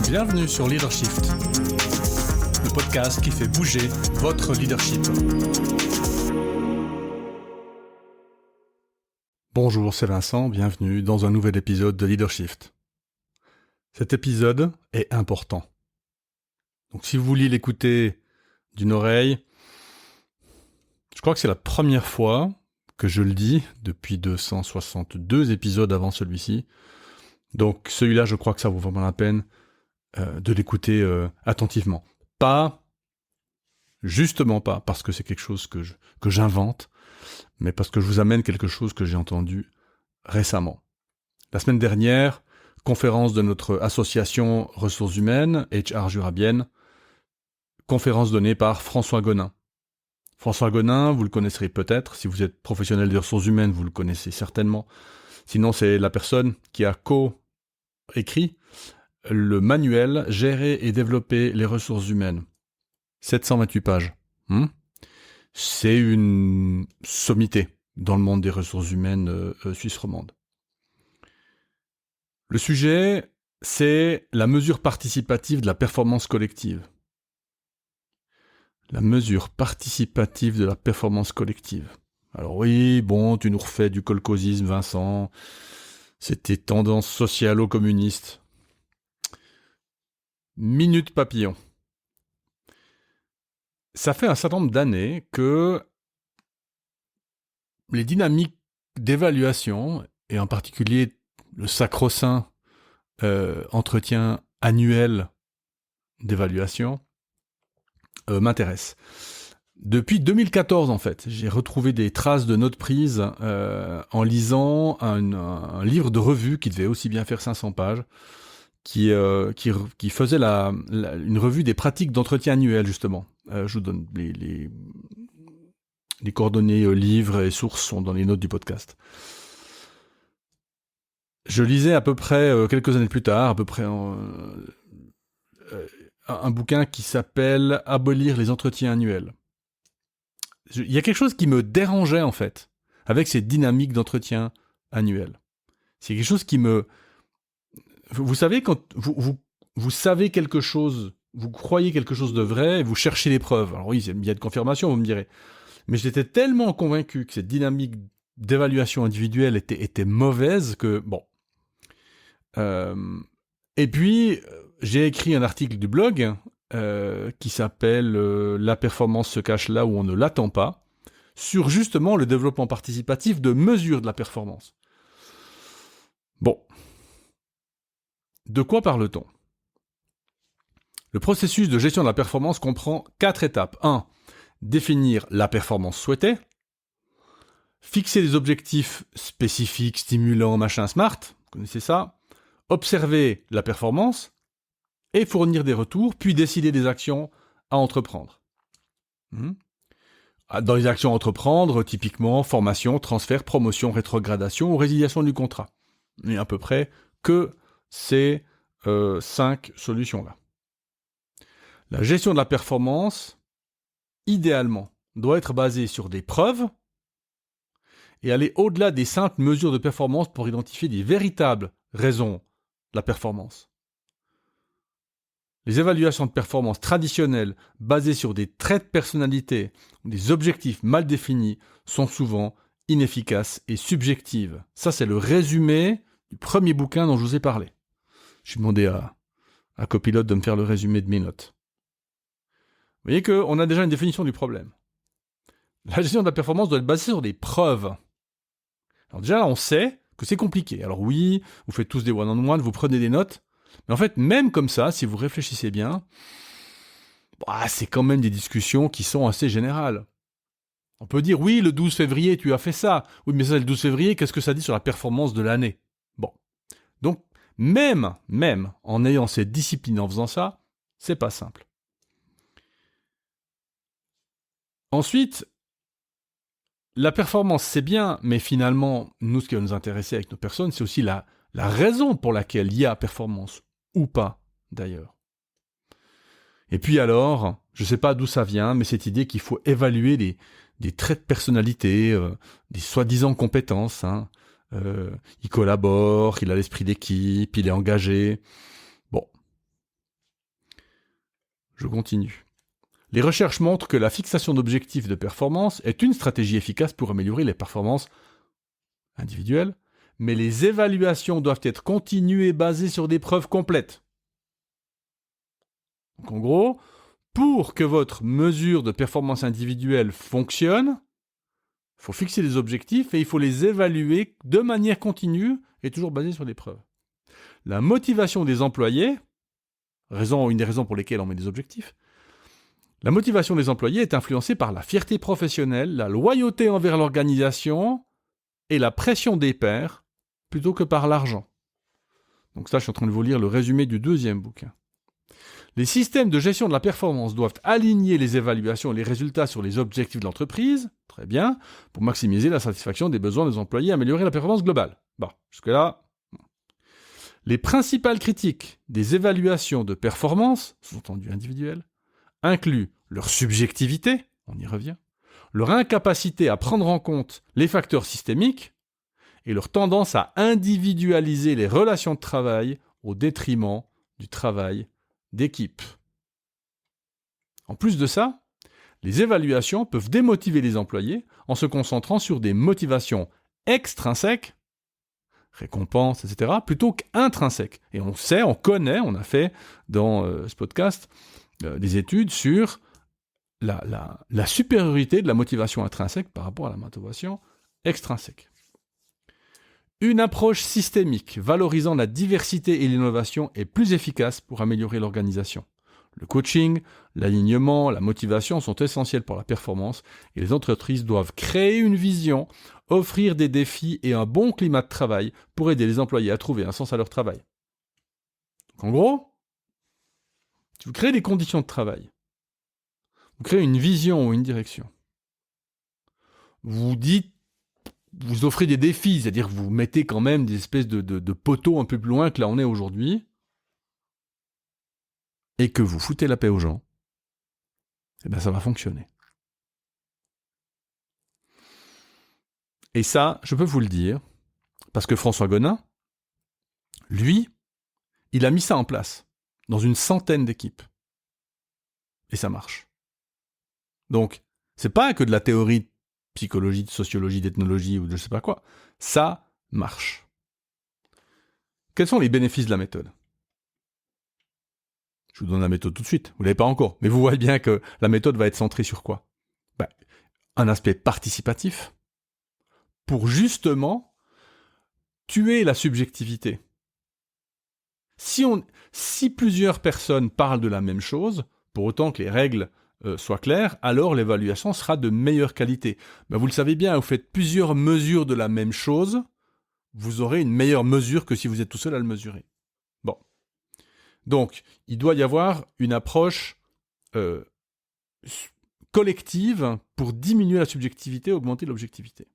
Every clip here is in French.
Bienvenue sur Leadershift, le podcast qui fait bouger votre leadership. Bonjour, c'est Vincent, bienvenue dans un nouvel épisode de Leadershift. Cet épisode est important. Donc si vous voulez l'écouter d'une oreille, je crois que c'est la première fois que je le dis depuis 262 épisodes avant celui-ci. Donc celui-là, je crois que ça vaut vraiment la peine de l'écouter attentivement. Justement pas parce que c'est quelque chose que j'invente, mais parce que je vous amène quelque chose que j'ai entendu récemment. La semaine dernière, conférence de notre association ressources humaines, HR Jurabienne, conférence donnée par François Gonin. François Gonin, vous le connaisserez peut-être, si vous êtes professionnel des ressources humaines, vous le connaissez certainement. Sinon, c'est la personne qui a co-écrit le manuel « Gérer et développer les ressources humaines ». 728 pages. C'est une sommité dans le monde des ressources humaines suisse romande. Le sujet, c'est la mesure participative de la performance collective. La mesure participative de la performance collective. Alors oui, bon, tu nous refais du kolkhozisme, Vincent. C'était tendance socialo-communiste. Minute papillon. Ça fait un certain nombre d'années que les dynamiques d'évaluation, et en particulier le sacro-saint entretien annuel d'évaluation, m'intéressent. Depuis 2014, en fait, j'ai retrouvé des traces de notes prises en lisant un livre de revue qui devait aussi bien faire 500 pages, qui faisait une revue des pratiques d'entretien annuel, justement. Je vous donne les coordonnées livres et sources sont dans les notes du podcast. Je lisais à peu près, quelques années plus tard, à peu près un bouquin qui s'appelle « Abolir les entretiens annuels ». Il y a quelque chose qui me dérangeait, en fait, avec ces dynamiques d'entretien annuel. C'est quelque chose qui me... Vous savez, quand vous savez quelque chose, vous croyez quelque chose de vrai, et vous cherchez les preuves. Alors oui, il y a de confirmation, vous me direz. Mais j'étais tellement convaincu que cette dynamique d'évaluation individuelle était mauvaise que, bon... Et puis, j'ai écrit un article du blog qui s'appelle « La performance se cache là où on ne l'attend pas », sur justement le développement participatif de mesure de la performance. Bon. De quoi parle-t-on ? Le processus de gestion de la performance comprend 4 étapes. 1. Définir la performance souhaitée. Fixer des objectifs spécifiques, stimulants, machin, smart. Vous connaissez ça ? Observer la performance et fournir des retours, puis décider des actions à entreprendre. Dans les actions à entreprendre, typiquement, formation, transfert, promotion, rétrogradation ou résiliation du contrat. Il y a à peu près que ces 5 solutions-là. La gestion de la performance, idéalement, doit être basée sur des preuves et aller au-delà des simples mesures de performance pour identifier des véritables raisons de la performance. Les évaluations de performance traditionnelles basées sur des traits de personnalité ou des objectifs mal définis sont souvent inefficaces et subjectives. Ça, c'est le résumé du premier bouquin dont je vous ai parlé. J'ai demandé à Copilote de me faire le résumé de mes notes. Vous voyez qu'on a déjà une définition du problème. La gestion de la performance doit être basée sur des preuves. Alors déjà, là, on sait que c'est compliqué. Alors oui, vous faites tous des one-on-one, vous prenez des notes, mais en fait, même comme ça, si vous réfléchissez bien, c'est quand même des discussions qui sont assez générales. On peut dire, oui, le 12 février, tu as fait ça. Oui, mais ça, le 12 février, qu'est-ce que ça dit sur la performance de l'année ? Bon. Donc, même en ayant cette discipline, en faisant ça, c'est pas simple. Ensuite, la performance, c'est bien, mais finalement, nous, ce qui va nous intéresser avec nos personnes, c'est aussi la raison pour laquelle il y a performance, ou pas, d'ailleurs. Et puis alors, je ne sais pas d'où ça vient, mais cette idée qu'il faut évaluer des traits de personnalité, des soi-disant compétences. Il collabore, il a l'esprit d'équipe, il est engagé. Bon, Je continue. Les recherches montrent que la fixation d'objectifs de performance est une stratégie efficace pour améliorer les performances individuelles, mais les évaluations doivent être continues et basées sur des preuves complètes. Donc en gros, pour que votre mesure de performance individuelle fonctionne, il faut fixer des objectifs et il faut les évaluer de manière continue et toujours basée sur des preuves. La motivation des employés, une des raisons pour lesquelles on met des objectifs, la motivation des employés est influencée par la fierté professionnelle, la loyauté envers l'organisation et la pression des pairs, plutôt que par l'argent. Donc ça, je suis en train de vous lire le résumé du 2e bouquin. Les systèmes de gestion de la performance doivent aligner les évaluations et les résultats sur les objectifs de l'entreprise, très bien, pour maximiser la satisfaction des besoins des employés et améliorer la performance globale. Bon, jusque-là. Les principales critiques des évaluations de performance, sous-entendu individuelles, incluent leur subjectivité, on y revient, leur incapacité à prendre en compte les facteurs systémiques et leur tendance à individualiser les relations de travail au détriment du travail d'équipe. En plus de ça, les évaluations peuvent démotiver les employés en se concentrant sur des motivations extrinsèques, récompenses, etc., plutôt qu'intrinsèques. Et on a fait dans ce podcast des études sur la supériorité de la motivation intrinsèque par rapport à la motivation extrinsèque. Une approche systémique valorisant la diversité et l'innovation est plus efficace pour améliorer l'organisation. Le coaching, l'alignement, la motivation sont essentiels pour la performance et les entreprises doivent créer une vision, offrir des défis et un bon climat de travail pour aider les employés à trouver un sens à leur travail. Donc en gros, si vous créez des conditions de travail, vous créez une vision ou une direction, vous offrez des défis, c'est-à-dire que vous mettez quand même des espèces de poteaux un peu plus loin que là on est aujourd'hui, et que vous foutez la paix aux gens, eh bien ça va fonctionner. Et ça, je peux vous le dire, parce que François Gonin, lui, il a mis ça en place, dans une centaine d'équipes. Et ça marche. Donc, c'est pas que de la théorie de psychologie, de sociologie, d'ethnologie ou de je sais pas quoi. Ça marche. Quels sont les bénéfices de la méthode ? Je vous donne la méthode tout de suite. Vous ne l'avez pas encore. Mais vous voyez bien que la méthode va être centrée sur quoi ? Un aspect participatif pour justement tuer la subjectivité. Si plusieurs personnes parlent de la même chose, pour autant que les règles soient claires, alors l'évaluation sera de meilleure qualité. Vous le savez bien, vous faites plusieurs mesures de la même chose, vous aurez une meilleure mesure que si vous êtes tout seul à le mesurer. Bon. Donc, il doit y avoir une approche collective pour diminuer la subjectivité et augmenter l'objectivité.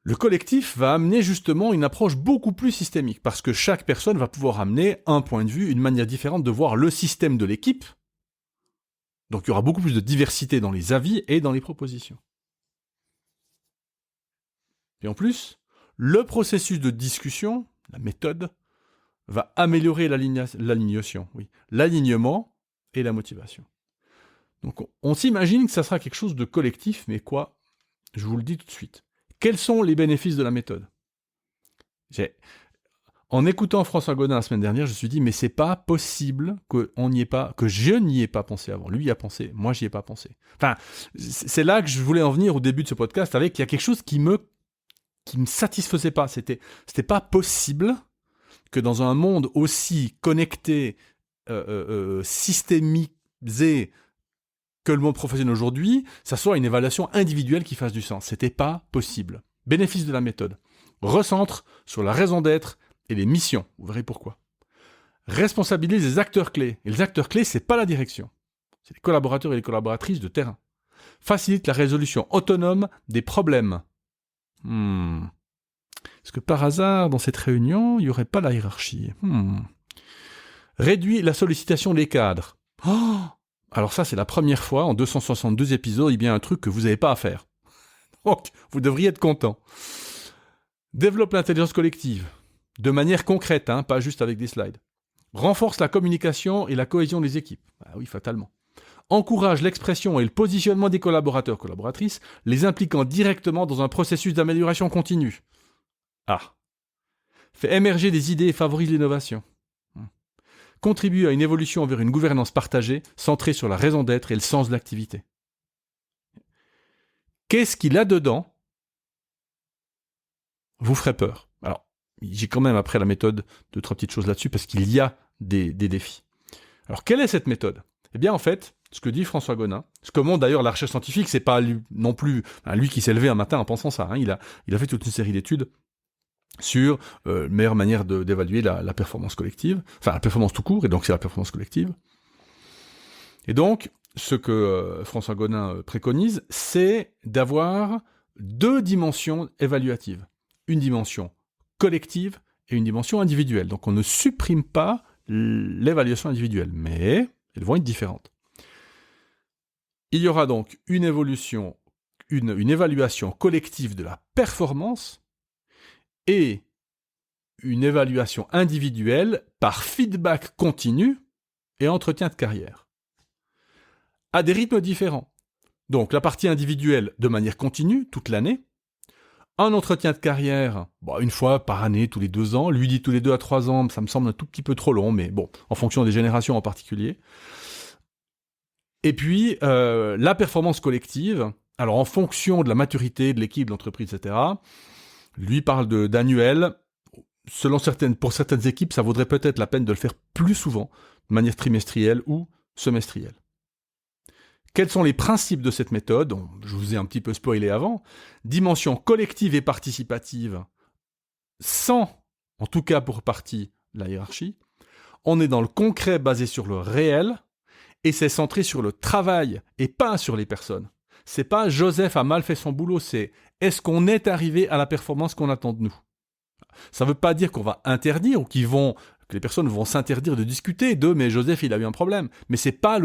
Le collectif va amener justement une approche beaucoup plus systémique, parce que chaque personne va pouvoir amener un point de vue, une manière différente de voir le système de l'équipe. Donc il y aura beaucoup plus de diversité dans les avis et dans les propositions. Et en plus, le processus de discussion, la méthode, va améliorer l'alignement et la motivation. Donc on s'imagine que ça sera quelque chose de collectif, mais quoi ? Je vous le dis tout de suite. Quels sont les bénéfices de la méthode ? En écoutant François Gonin la semaine dernière, je me suis dit, mais c'est pas possible que je n'y ai pas pensé avant. Lui y a pensé, moi j'y ai pas pensé. Enfin, c'est là que je voulais en venir au début de ce podcast, avec qu'il y a quelque chose qui me satisfaisait pas. C'était pas possible que dans un monde aussi connecté, systémisé que le monde professionnel aujourd'hui, ça soit une évaluation individuelle qui fasse du sens. C'était pas possible. Bénéfice de la méthode. Recentre sur la raison d'être et les missions. Vous verrez pourquoi. Responsabilise les acteurs clés. Et les acteurs clés, c'est pas la direction. C'est les collaborateurs et les collaboratrices de terrain. Facilite la résolution autonome des problèmes. Est-ce que par hasard, dans cette réunion, il n'y aurait pas la hiérarchie ? Réduit la sollicitation des cadres. Alors ça, c'est la première fois, en 262 épisodes, il y a un truc que vous n'avez pas à faire. Donc, vous devriez être content. Développe l'intelligence collective, de manière concrète, pas juste avec des slides. Renforce la communication et la cohésion des équipes. Ah oui, fatalement. Encourage l'expression et le positionnement des collaborateurs, collaboratrices, les impliquant directement dans un processus d'amélioration continue. Ah. Fait émerger des idées et favorise l'innovation. Contribue à une évolution vers une gouvernance partagée, centrée sur la raison d'être et le sens de l'activité. Qu'est-ce qu'il a dedans vous ferait peur? Alors, j'ai quand même après la méthode 2-3 petites choses là-dessus parce qu'il y a des défis. Alors, quelle est cette méthode? Eh bien, en fait, ce que dit François Gonin, ce que montre d'ailleurs la recherche scientifique, c'est pas lui, non plus lui qui s'est levé un matin en pensant ça. Il a fait toute une série d'études sur meilleure manière d'évaluer la performance collective, enfin la performance tout court, et donc c'est la performance collective. Et donc, ce que François Gonin préconise, c'est d'avoir 2 dimensions évaluatives. Une dimension collective et une dimension individuelle. Donc on ne supprime pas l'évaluation individuelle, mais elles vont être différentes. Il y aura donc une évaluation collective de la performance et une évaluation individuelle par feedback continu et entretien de carrière. À des rythmes différents. Donc la partie individuelle de manière continue, toute l'année. Un entretien de carrière, une fois par année, tous les 2 ans. Lui dit tous les 2 à 3 ans, ça me semble un tout petit peu trop long, mais bon, en fonction des générations en particulier. Et puis, la performance collective, alors en fonction de la maturité de l'équipe, de l'entreprise, etc., lui parle d'annuel. Pour certaines équipes, ça vaudrait peut-être la peine de le faire plus souvent, de manière trimestrielle ou semestrielle. Quels sont les principes de cette méthode? Je vous ai un petit peu spoilé avant. Dimension collective et participative, sans, en tout cas pour partie, la hiérarchie. On est dans le concret basé sur le réel, et c'est centré sur le travail et pas sur les personnes. C'est pas Joseph a mal fait son boulot, c'est est-ce qu'on est arrivé à la performance qu'on attend de nous? Ça ne veut pas dire qu'on va interdire ou que les personnes vont s'interdire de discuter mais Joseph il a eu un problème. Mais c'est pas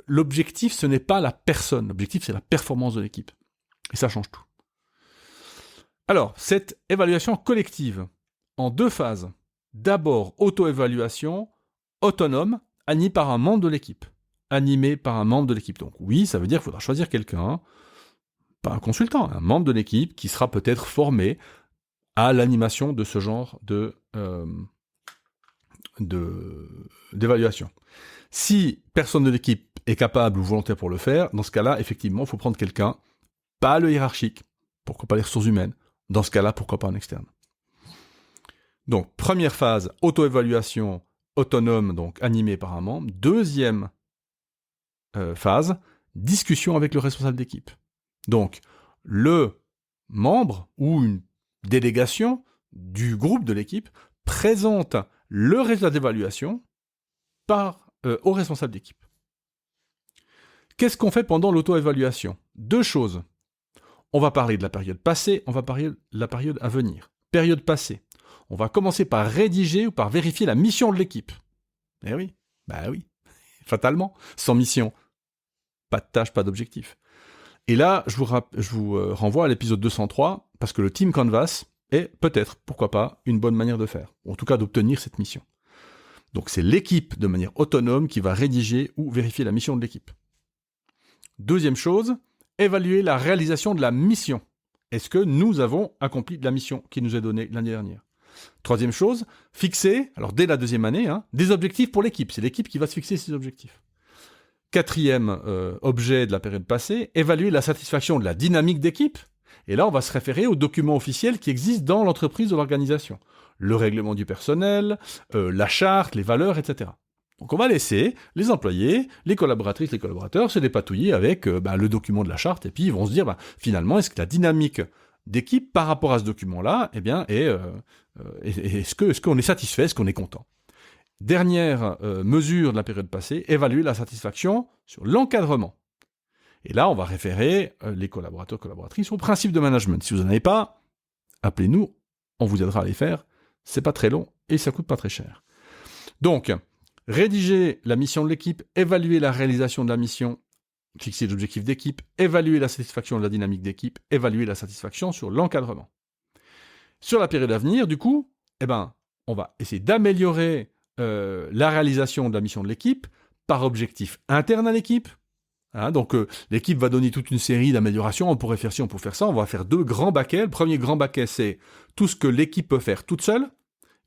l'objectif, ce n'est pas la personne. L'objectif c'est la performance de l'équipe. Et ça change tout. Alors, cette évaluation collective, en 2 phases. D'abord, auto-évaluation autonome, animée par un membre de l'équipe. Donc oui, ça veut dire qu'il faudra choisir quelqu'un, pas un consultant, un membre de l'équipe qui sera peut-être formé à l'animation de ce genre d'évaluation. Si personne de l'équipe est capable ou volontaire pour le faire, dans ce cas-là, effectivement, il faut prendre quelqu'un, pas le hiérarchique, pourquoi pas les ressources humaines, dans ce cas-là, pourquoi pas un externe. Donc, première phase, auto-évaluation autonome, donc animée par un membre. Deuxième phase, discussion avec le responsable d'équipe. Donc, le membre ou une délégation du groupe de l'équipe présente le résultat d'évaluation au responsable d'équipe. Qu'est-ce qu'on fait pendant l'auto-évaluation? 2 choses. On va parler de la période passée, on va parler de la période à venir. Période passée. On va commencer par rédiger ou par vérifier la mission de l'équipe. Eh oui, oui, fatalement. Sans mission, pas de tâche, pas d'objectif. Et là, je vous renvoie à l'épisode 203, parce que le Team Canvas est peut-être, pourquoi pas, une bonne manière de faire, ou en tout cas d'obtenir cette mission. Donc c'est l'équipe, de manière autonome, qui va rédiger ou vérifier la mission de l'équipe. Deuxième chose, évaluer la réalisation de la mission. Est-ce que nous avons accompli la mission qui nous est donnée l'année dernière? Troisième chose, fixer, alors dès la 2e année, des objectifs pour l'équipe. C'est l'équipe qui va se fixer ces objectifs. 4e objet de la période passée, évaluer la satisfaction de la dynamique d'équipe. Et là, on va se référer aux documents officiels qui existent dans l'entreprise ou l'organisation. Le règlement du personnel, la charte, les valeurs, etc. Donc on va laisser les employés, les collaboratrices, les collaborateurs se dépatouiller avec le document de la charte, et puis ils vont se dire, finalement, est-ce que la dynamique d'équipe par rapport à ce document-là, est-ce qu'on est satisfait, est-ce qu'on est content? Dernière mesure de la période passée, évaluer la satisfaction sur l'encadrement. Et là, on va référer les collaborateurs, collaboratrices au principe de management. Si vous n'en avez pas, appelez-nous, on vous aidera à les faire. C'est pas très long et ça coûte pas très cher. Donc, rédiger la mission de l'équipe, évaluer la réalisation de la mission, fixer l'objectif d'équipe, évaluer la satisfaction de la dynamique d'équipe, évaluer la satisfaction sur l'encadrement. Sur la période à venir, du coup, on va essayer d'améliorer la réalisation de la mission de l'équipe par objectif interne à l'équipe. Donc l'équipe va donner toute une série d'améliorations, on pourrait faire ci, on pourrait faire ça, on va faire 2 grands baquets. Le premier grand baquet, c'est tout ce que l'équipe peut faire toute seule.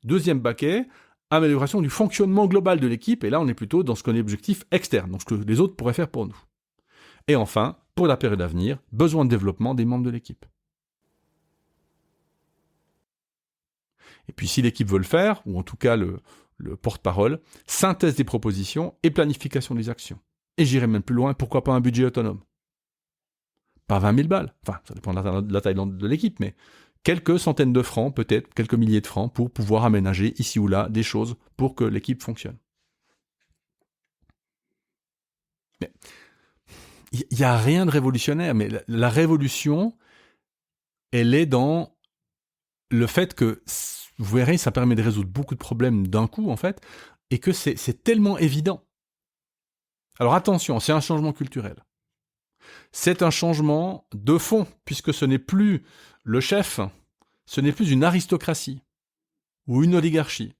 Deuxième baquet, amélioration du fonctionnement global de l'équipe, et là on est plutôt dans ce qu'on est objectif externe, donc ce que les autres pourraient faire pour nous. Et enfin, pour la période à venir, besoin de développement des membres de l'équipe. Et puis si l'équipe veut le faire, ou en tout cas le porte-parole, synthèse des propositions et planification des actions. Et j'irai même plus loin, pourquoi pas un budget autonome ? Pas 20 000 balles, enfin ça dépend de la taille de l'équipe, mais quelques centaines de francs, peut-être quelques milliers de francs, pour pouvoir aménager ici ou là des choses pour que l'équipe fonctionne. Mais il n'y a rien de révolutionnaire, mais la révolution, elle est dans le fait que, vous verrez, ça permet de résoudre beaucoup de problèmes d'un coup, en fait, et que c'est tellement évident. Alors attention, c'est un changement culturel. C'est un changement de fond, puisque ce n'est plus le chef, ce n'est plus une aristocratie ou une oligarchie.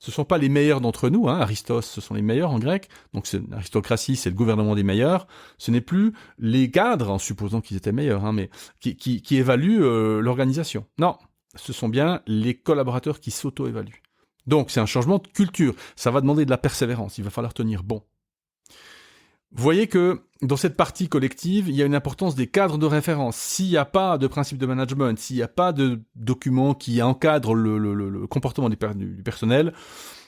Ce ne sont pas les meilleurs d'entre nous, Aristos, ce sont les meilleurs en grec, donc l'aristocratie, c'est le gouvernement des meilleurs. Ce n'est plus les cadres, en supposant qu'ils étaient meilleurs, mais qui évaluent l'organisation. Non, ce sont bien les collaborateurs qui s'auto-évaluent. Donc c'est un changement de culture, ça va demander de la persévérance, il va falloir tenir bon. Vous voyez que dans cette partie collective, il y a une importance des cadres de référence. S'il n'y a pas de principe de management, s'il n'y a pas de document qui encadre le comportement du personnel,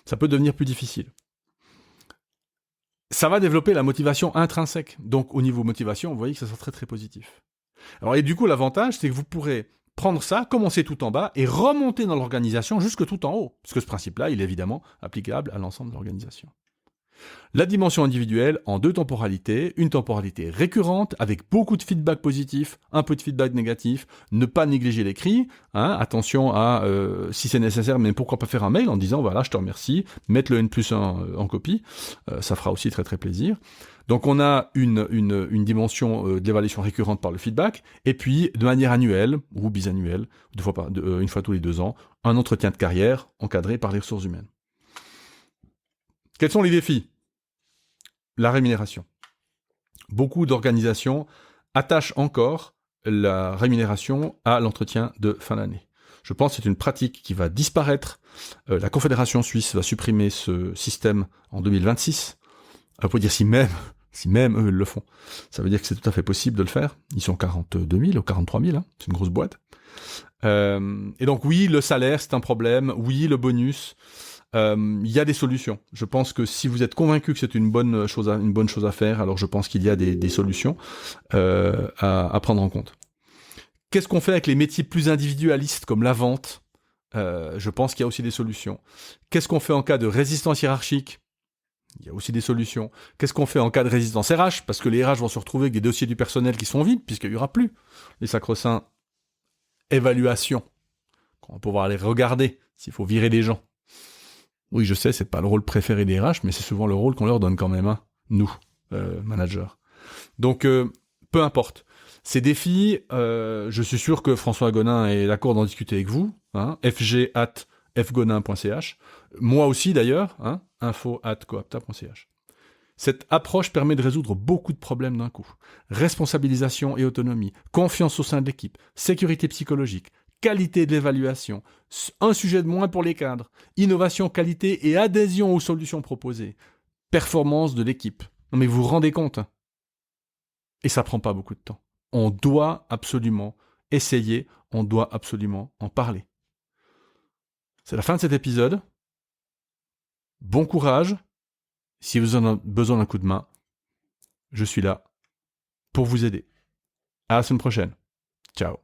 ça peut devenir plus difficile. Ça va développer la motivation intrinsèque. Donc au niveau motivation, vous voyez que ça sera très très positif. Alors et du coup, l'avantage, c'est que vous pourrez prendre ça, commencer tout en bas et remonter dans l'organisation jusque tout en haut. Parce que ce principe-là, il est évidemment applicable à l'ensemble de l'organisation. La dimension individuelle en 2 temporalités, une temporalité récurrente avec beaucoup de feedback positif, un peu de feedback négatif, ne pas négliger l'écrit, attention à, si c'est nécessaire, mais pourquoi pas faire un mail en disant voilà, je te remercie, mettre le N+1 en copie, ça fera aussi très très plaisir. Donc on a une dimension d'évaluation récurrente par le feedback, et puis de manière annuelle ou bisannuelle, une fois tous les 2 ans, un entretien de carrière encadré par les ressources humaines. Quels sont les défis ? La rémunération. Beaucoup d'organisations attachent encore la rémunération à l'entretien de fin d'année. Je pense que c'est une pratique qui va disparaître. La Confédération suisse va supprimer ce système en 2026. On peut dire si même eux le font. Ça veut dire que c'est tout à fait possible de le faire. Ils sont 42 000 ou 43 000, c'est une grosse boîte. Et donc oui, le salaire c'est un problème. Oui, le bonus. Il y a des solutions. Je pense que si vous êtes convaincu que c'est une bonne chose à faire, alors je pense qu'il y a des solutions à prendre en compte. Qu'est-ce qu'on fait avec les métiers plus individualistes comme la vente ? Je pense qu'il y a aussi des solutions. Qu'est-ce qu'on fait en cas de résistance hiérarchique ? Il y a aussi des solutions. Qu'est-ce qu'on fait en cas de résistance RH ? Parce que les RH vont se retrouver avec des dossiers du personnel qui sont vides, puisqu'il n'y aura plus les sacro-saints évaluations. On va pouvoir aller regarder s'il faut virer des gens. Oui, je sais, c'est pas le rôle préféré des RH, mais c'est souvent le rôle qu'on leur donne quand même, nous, managers. Donc, peu importe. Ces défis, je suis sûr que François Gonin est d'accord d'en discuter avec vous, fg@fgonin.ch. Moi aussi d'ailleurs, info@coapta.ch. Cette approche permet de résoudre beaucoup de problèmes d'un coup. Responsabilisation et autonomie, confiance au sein de l'équipe, sécurité psychologique, qualité de l'évaluation, un sujet de moins pour les cadres, innovation, qualité et adhésion aux solutions proposées, performance de l'équipe. Non mais vous vous rendez compte ? Et ça prend pas beaucoup de temps. On doit absolument essayer, on doit absolument en parler. C'est la fin de cet épisode. Bon courage. Si vous en avez besoin d'un coup de main, je suis là pour vous aider. À la semaine prochaine. Ciao.